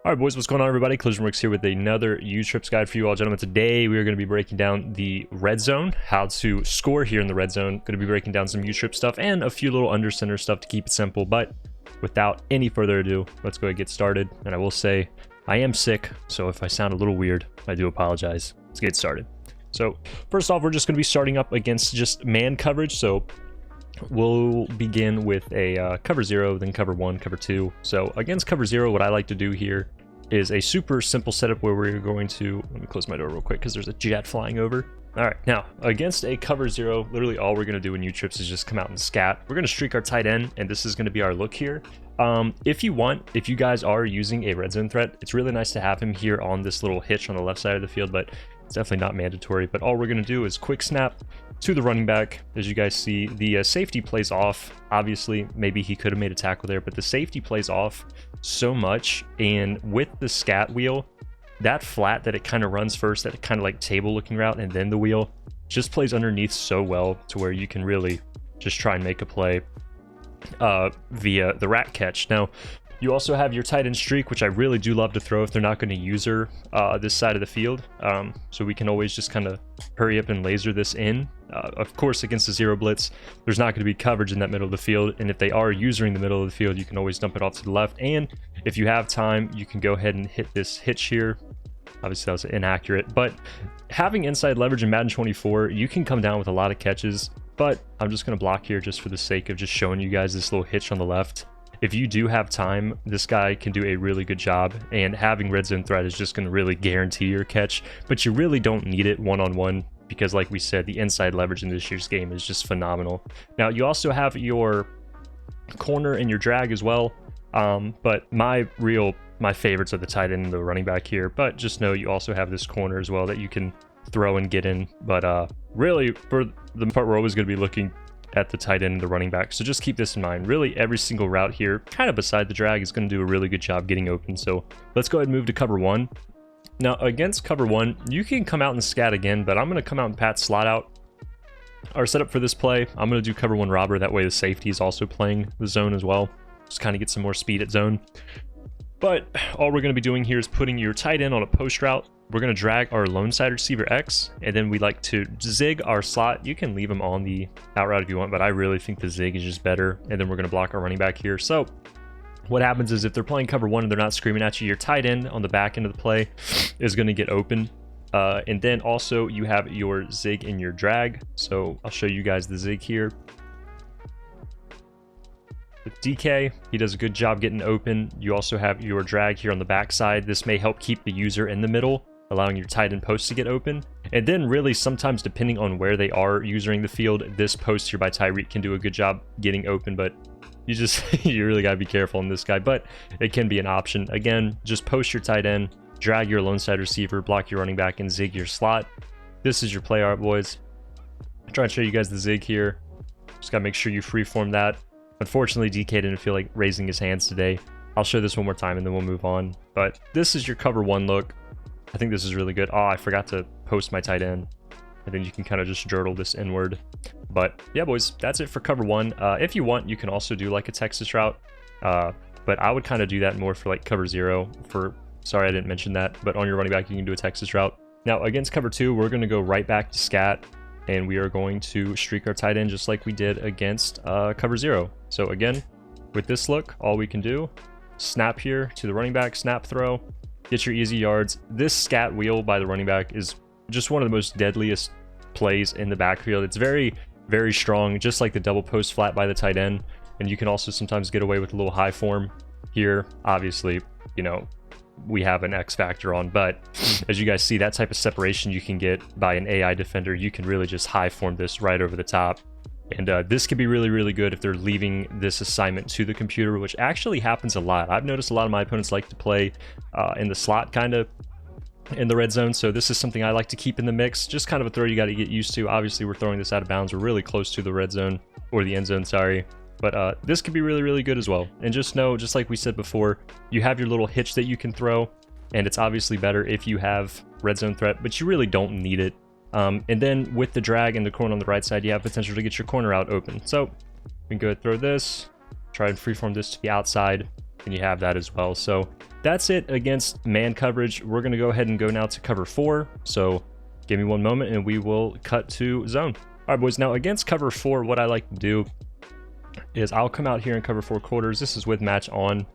All right, boys, what's going on, everybody? CollisionWorks here with another U-Trips guide for you all, gentlemen. Today, we are going to be breaking down the red zone, how to score here in the red zone. Going to be breaking down some U-Trip stuff and a few little under center stuff to keep it simple. But without any further ado, let's go ahead and get started. And I will say, I am sick, so if I sound a little weird, I do apologize. Let's get started. So, first off, we're just going to be starting up against just man coverage. So, we'll begin with a cover 0, then cover 1, cover 2. So against cover 0, what I like to do here is a super simple setup where we're going to, let me close my door real quick because there's a jet flying over. All right, now against a cover 0, literally all we're going to do in U-Trips is just come out and scat. We're going to streak our tight end, and this is going to be our look here. If you guys are using a red zone threat, it's really nice to have him here on this little hitch on the left side of the field, but it's definitely not mandatory. But all we're going to do is quick snap to the running back. As you guys see, the safety plays off. Obviously, maybe he could have made a tackle there, but the safety plays off so much. And with the scat wheel, that flat that it kind of runs first, that kind of like table looking route, and then the wheel just plays underneath so well to where you can really just try and make a play via the rat catch. Now, you also have your tight end streak, which I really do love to throw if they're not going to use her this side of the field. So we can always just kind of hurry up and laser this in. Of course, against the zero blitz, there's not going to be coverage in that middle of the field. And if they are using the middle of the field, you can always dump it off to the left. And if you have time, you can go ahead and hit this hitch here. Obviously, that was inaccurate. But having inside leverage in Madden 24, you can come down with a lot of catches. But I'm just going to block here just for the sake of just showing you guys this little hitch on the left. If you do have time, this guy can do a really good job, and having red zone threat is just going to really guarantee your catch, but you really don't need it one-on-one because, like we said, the inside leverage in this year's game is just phenomenal. Now, you also have your corner and your drag as well, but my favorites are the tight end and the running back here, but just know you also have this corner as well that you can throw and get in. But really, for the part, we're always going to be looking at the tight end and the running back, so just keep this in mind. Really, every single route here, kind of beside the drag, is going to do a really good job getting open. So let's go ahead and move to cover 1. Now against cover 1, you can come out and scat again, but I'm going to come out and pat slot out. Our setup for this play, I'm going to do cover 1 robber, that way the safety is also playing the zone as well, just kind of get some more speed at zone. But all we're going to be doing here is putting your tight end on a post route. We're going to drag our lone side receiver X, and then we like to zig our slot. You can leave him on the out route if you want, but I really think the zig is just better. And then we're going to block our running back here. So what happens is if they're playing cover 1 and they're not screaming at you, your tight end on the back end of the play is going to get open. And then also you have your zig and your drag. So I'll show you guys the zig here. With DK, he does a good job getting open. You also have your drag here on the backside. This may help keep the user in the middle, allowing your tight end post to get open. And then really sometimes, depending on where they are using the field, this post here by Tyreek can do a good job getting open, but you really gotta be careful on this guy, but it can be an option. Again, just post your tight end, drag your lone side receiver, block your running back, and zig your slot. This is your play art, boys. I'm trying to show you guys the zig here. Just gotta make sure you freeform that. Unfortunately, DK didn't feel like raising his hands today. I'll show this one more time and then we'll move on. But this is your cover 1 look. I think this is really good. Oh, I forgot to post my tight end. And then you can kind of just journal this inward. But yeah, boys, that's it for cover 1. If you want, you can also do like a Texas route. But I would kind of do that more for like cover 0. Sorry, I didn't mention that. But on your running back, you can do a Texas route. Now, against cover 2, we're going to go right back to scat. And we are going to streak our tight end just like we did against cover 0. So again, with this look, all we can do, snap here to the running back, snap throw, get your easy yards. This scat wheel by the running back is just one of the most deadliest plays in the backfield. It's very, very strong, just like the double post flat by the tight end. And you can also sometimes get away with a little high form here. Obviously, you know, we have an X factor on, but as you guys see, that type of separation you can get by an AI defender. You can really just high form this right over the top. And this could be really, really good if they're leaving this assignment to the computer, which actually happens a lot. I've noticed a lot of my opponents like to play in the slot, kind of in the red zone. So this is something I like to keep in the mix. Just kind of a throw you got to get used to. Obviously, we're throwing this out of bounds. We're really close to the red zone, or the end zone, sorry. But this could be really, really good as well. And just know, just like we said before, you have your little hitch that you can throw. And it's obviously better if you have red zone threat, but you really don't need it. And then with the drag and the corner on the right side, you have potential to get your corner out open. So we can go ahead and throw this, try and freeform this to the outside, and you have that as well. So that's it against man coverage. We're going to go ahead and go now to cover 4. So give me one moment and we will cut to zone. All right, boys. Now against cover 4, what I like to do is I'll come out here and cover 4 quarters. This is with match on.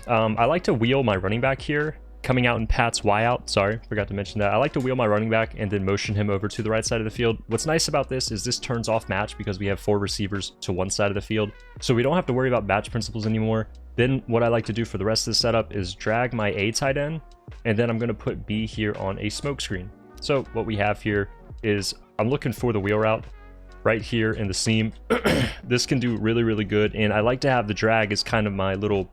I like to wheel my running back here, coming out in Pat's Y out. Sorry, forgot to mention that. I like to wheel my running back and then motion him over to the right side of the field. What's nice about this is this turns off match because we have 4 receivers to one side of the field. So we don't have to worry about match principles anymore. Then what I like to do for the rest of the setup is drag my A tight end, and then I'm going to put B here on a smoke screen. So what we have here is I'm looking for the wheel route right here in the seam. This can do really, really good. And I like to have the drag as kind of my little,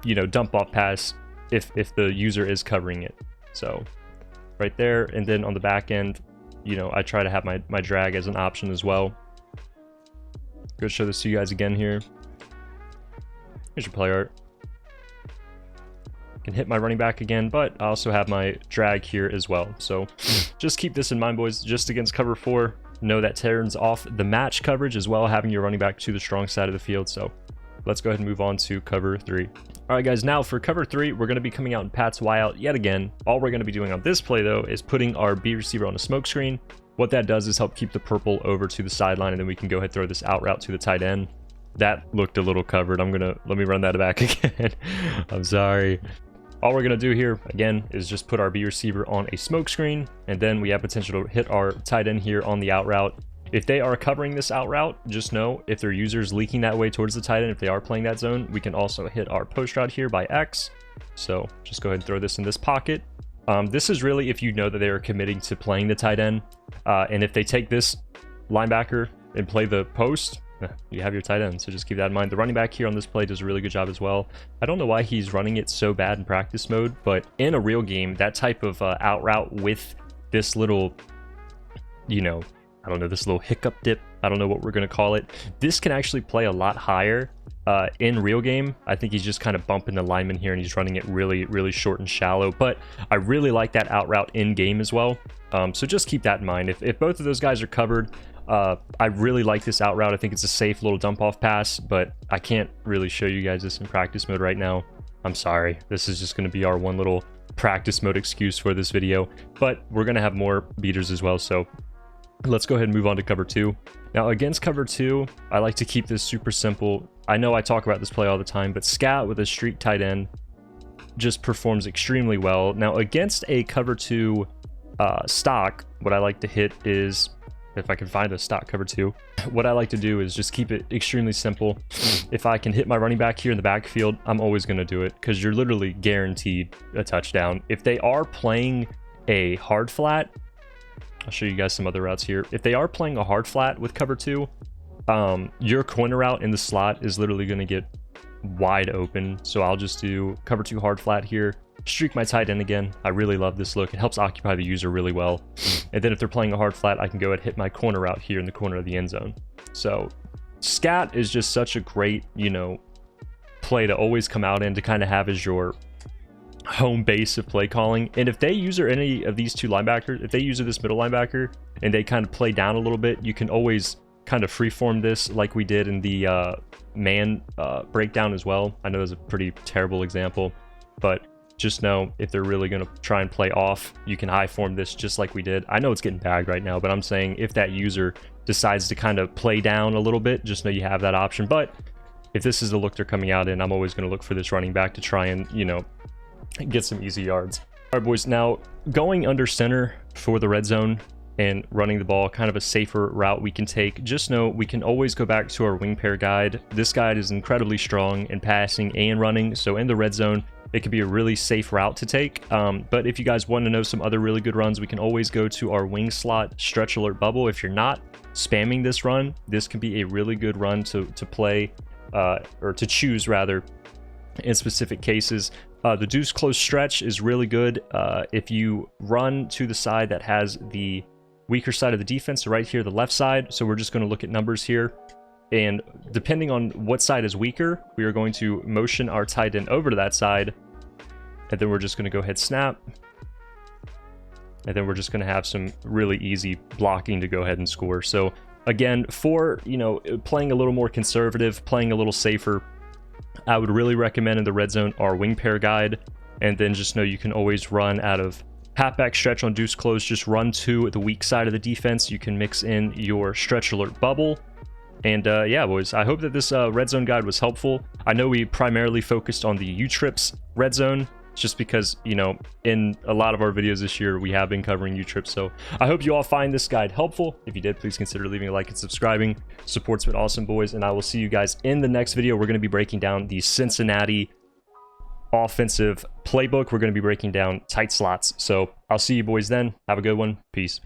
you know, dump off pass if the user is covering it. So right there. And then on the back end, you know, I try to have my drag as an option as well. Go show this to you guys again here. Here's your play art. Can hit my running back again, but I also have my drag here as well. So just keep this in mind, boys. Just against cover 4, know that turns off the match coverage as well, having your running back to the strong side of the field. So let's go ahead and move on to cover 3. All right, guys, now for cover 3, we're going to be coming out in Pat's Y out yet again. All we're going to be doing on this play, though, is putting our B receiver on a smoke screen. What that does is help keep the purple over to the sideline, and then we can go ahead and throw this out route to the tight end. That looked a little covered. Let me run that back again. I'm sorry. All we're going to do here, again, is just put our B receiver on a smoke screen, and then we have potential to hit our tight end here on the out route. If they are covering this out route, just know if their user's leaking that way towards the tight end, if they are playing that zone, we can also hit our post route here by X. So just go ahead and throw this in this pocket. This is really if you know that they are committing to playing the tight end. And if they take this linebacker and play the post, you have your tight end, so just keep that in mind. The running back here on this play does a really good job as well. I don't know why he's running it so bad in practice mode, but in a real game, that type of out route with this little, you know, I don't know, this little hiccup dip, I don't know what we're going to call it. This can actually play a lot higher in real game. I think he's just kind of bumping the lineman here, and he's running it really, really short and shallow, but I really like that out route in game as well. So just keep that in mind. If both of those guys are covered, I really like this out route. I think it's a safe little dump off pass, but I can't really show you guys this in practice mode right now. I'm sorry. This is just going to be our one little practice mode excuse for this video, but we're going to have more beaters as well. So let's go ahead and move on to cover 2. Now against cover 2, I like to keep this super simple. I know I talk about this play all the time, but scat with a streak tight end just performs extremely well. Now against a cover 2 stock, what I like to hit is, if I can find a stock cover 2, what I like to do is just keep it extremely simple. If I can hit my running back here in the backfield, I'm always going to do it because you're literally guaranteed a touchdown. If they are playing a hard flat, I'll show you guys some other routes here. If they are playing a hard flat with cover 2, your corner route in the slot is literally going to get wide open. So I'll just do cover 2 hard flat here, streak my tight end again. I really love this look. It helps occupy the user really well. And then if they're playing a hard flat, I can go ahead and hit my corner route here in the corner of the end zone. So scat is just such a great, you know, play to always come out in, to kind of have as your home base of play calling. And if they use any of these 2 linebackers, if they use this middle linebacker and they kind of play down a little bit, you can always kind of freeform this like we did in the man breakdown as well. I know that's a pretty terrible example, but just know if they're really going to try and play off, you can high form this just like we did. I know it's getting bagged right now, but I'm saying if that user decides to kind of play down a little bit, just know you have that option. But if this is the look they're coming out in, I'm always going to look for this running back to try and, you know, get some easy yards. All right, boys, now going under center for the red zone and running the ball, kind of a safer route we can take. Just know we can always go back to our wing pair guide. This guide is incredibly strong in passing and running, so in the red zone, it could be a really safe route to take. But if you guys want to know some other really good runs, we can always go to our wing slot stretch alert bubble. If you're not spamming this run, this can be a really good run to play, or to choose rather, in specific cases. The deuce close stretch is really good if you run to the side that has the weaker side of the defense, so right here, the left side. So we're just going to look at numbers here. And depending on what side is weaker, we are going to motion our tight end over to that side. And then we're just going to go ahead snap. And then we're just going to have some really easy blocking to go ahead and score. So again, for, you know, playing a little more conservative, playing a little safer, I would really recommend in the red zone our wing pair guide, and then just know you can always run out of halfback stretch on deuce close. Just run to the weak side of the defense. You can mix in your stretch alert bubble. And yeah, boys, I hope that this red zone guide was helpful. I know we primarily focused on the U-Trips red zone, just because, you know, in a lot of our videos this year, we have been covering U-Trips. So I hope you all find this guide helpful. If you did, please consider leaving a like and subscribing. Support's been awesome, boys. And I will see you guys in the next video. We're going to be breaking down the Cincinnati offensive playbook. We're going to be breaking down tight slots. So I'll see you boys then. Have a good one. Peace.